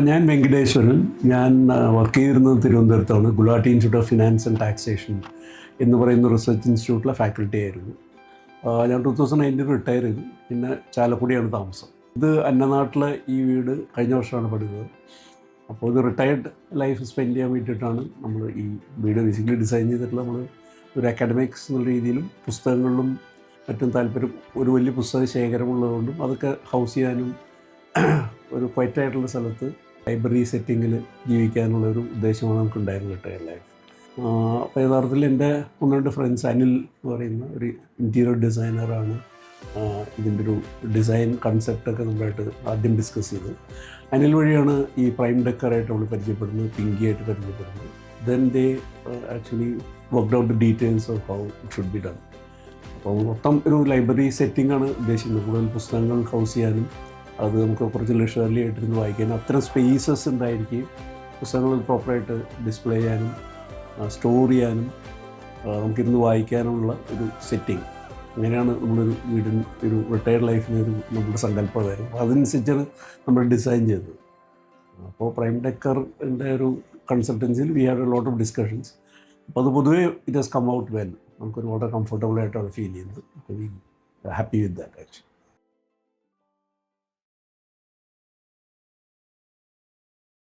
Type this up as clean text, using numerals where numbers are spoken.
ഞാൻ വെങ്കടേശ്വരൻ. ഞാൻ വർക്ക് ചെയ്തിരുന്നത് തിരുവനന്തപുരത്താണ്. Gulati institute of finance and taxation എന്ന് പറയുന്ന റിസർച്ച് ഇൻസ്റ്റിറ്റ്യൂട്ടിലെ ഫാക്കൽറ്റി ആയിരുന്നു. ഞാൻ 2019 റിട്ടയർ ചെയ്തു. പിന്നെ ചാലക്കുടിയാണ് താമസം. ഇത് അന്നനാട്ടിലെ ഈ വീട് കഴിഞ്ഞ വർഷമാണ് പണിതത്. അപ്പോൾ ഇത് റിട്ടയർഡ് ലൈഫ് സ്പെൻഡ് ചെയ്യാൻ വേണ്ടിയിട്ടാണ് നമ്മൾ ഈ വീട് ബേസിക്കലി ഡിസൈൻ ചെയ്തിട്ടുള്ളത്. നമ്മൾ ഒരു അക്കാഡമിക്സ് എന്നുള്ള രീതിയിലും പുസ്തകങ്ങളിലും മറ്റും താല്പര്യം, ഒരു വലിയ പുസ്തക ശേഖരമുള്ളതുകൊണ്ടും അതൊക്കെ ഹൗസ് ചെയ്യാനും ഒരു ക്വയറ്റായിട്ടുള്ള സ്ഥലത്ത് ലൈബ്രറി സെറ്റിങ്ങിൽ ജീവിക്കാനുള്ളൊരു ഉദ്ദേശമാണ് നമുക്കുണ്ടായിരുന്നത് റിട്ടയർ ലൈഫ്. അപ്പോൾ യഥാർത്ഥത്തിൽ എൻ്റെ ഒന്ന് രണ്ട് ഫ്രണ്ട്സ്, അനിൽ എന്ന് പറയുന്ന ഒരു ഇൻറ്റീരിയർ ഡിസൈനറാണ് ഇതിൻ്റെ ഒരു ഡിസൈൻ കൺസെപ്റ്റൊക്കെ നമ്മളായിട്ട് ആദ്യം ഡിസ്കസ് ചെയ്തത്. അനിൽ വഴിയാണ് ഈ പ്രൈം ഡെക്കറായിട്ട് നമ്മൾ പരിചയപ്പെടുന്നത്, പിങ്കിയായിട്ട് പരിചയപ്പെടുന്നത്. Then they actually worked out the details of how it should be done. അപ്പോൾ മൊത്തം ഒരു ലൈബ്രറി സെറ്റിംഗാണ് ഉദ്ദേശിക്കുന്നത്. കൂടുതൽ പുസ്തകങ്ങൾ ഹൗസ് ചെയ്യാനും അത് നമുക്ക് കുറച്ച് ലെഷർലി ആയിട്ടിരുന്ന് വായിക്കാനും അത്തരം സ്പേസസ് ഉണ്ടായിരിക്കുകയും പുസ്തകങ്ങൾ പ്രോപ്പറായിട്ട് ഡിസ്പ്ലേ ചെയ്യാനും സ്റ്റോർ ചെയ്യാനും നമുക്കിരുന്ന് വായിക്കാനുള്ള ഒരു സെറ്റിംഗ്. അങ്ങനെയാണ് നമ്മളൊരു വീടിന് ഒരു റിട്ടയർഡ് ലൈഫിന് ഒരു നമ്മുടെ സങ്കല്പമായിരുന്നു. അപ്പോൾ അതനുസരിച്ചാണ് നമ്മൾ ഡിസൈൻ ചെയ്തത്. അപ്പോൾ പ്രൈം ഡെക്കറിൻ്റെ ഒരു കൺസൾട്ടൻസിയിൽ we had a lot of discussions. അപ്പോൾ അത് പൊതുവേ it has come out well. നമുക്കൊരു വളരെ കംഫർട്ടബിളായിട്ടാണ് ഫീൽ ചെയ്യുന്നത്. Happy with that actually.